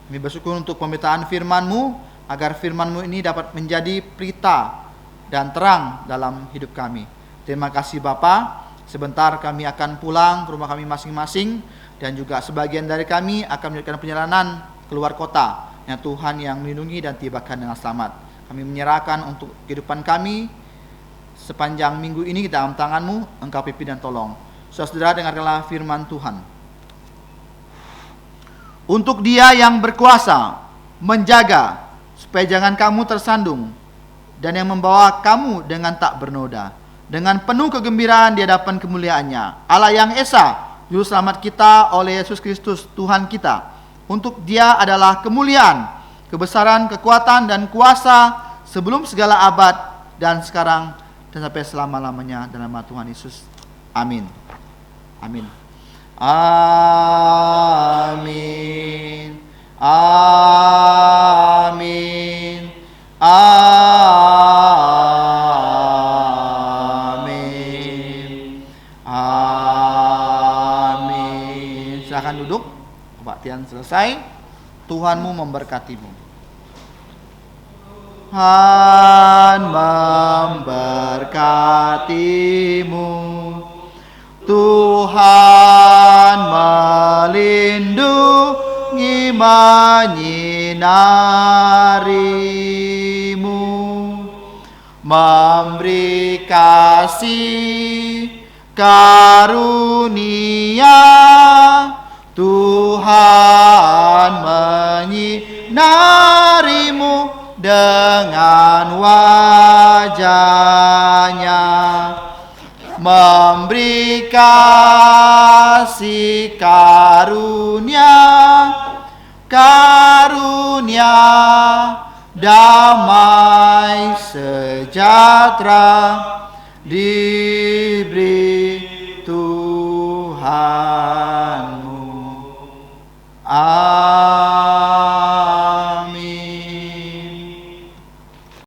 Kami bersyukur untuk pemberitaan firman-Mu, agar firman-Mu ini dapat menjadi pelita dan terang dalam hidup kami. Terima kasih Bapa. Sebentar kami akan pulang ke rumah kami masing-masing, dan juga sebagian dari kami akan melanjutkan perjalanan keluar kota yang Tuhan yang melindungi dan tibakan dengan selamat. Kami menyerahkan untuk kehidupan kami sepanjang minggu ini ke dalam tangan-Mu. Engkau pimpin dan tolong. Saudara, dengarkanlah firman Tuhan. Untuk Dia yang berkuasa menjaga supaya jangan kamu tersandung, dan yang membawa kamu dengan tak bernoda, dengan penuh kegembiraan di hadapan kemuliaannya, Allah yang Esa, Juru Selamat kita oleh Yesus Kristus Tuhan kita. Untuk Dia adalah kemuliaan, kebesaran, kekuatan, dan kuasa sebelum segala abad, dan sekarang, dan sampai selama-lamanya, dalam nama Tuhan Yesus. Amin. Amin. Amin. Amin. Amin. kebaktian selesai. Tuhanmu memberkatimu. Tuhan memberkatimu. Tuhan melindungi, menyinarimu, memberi kasih karunia. Tuhan menyinarimu dengan wajahnya, memberi kasih karunia, karunia damai sejahtera diberi Tuhanmu. Amin.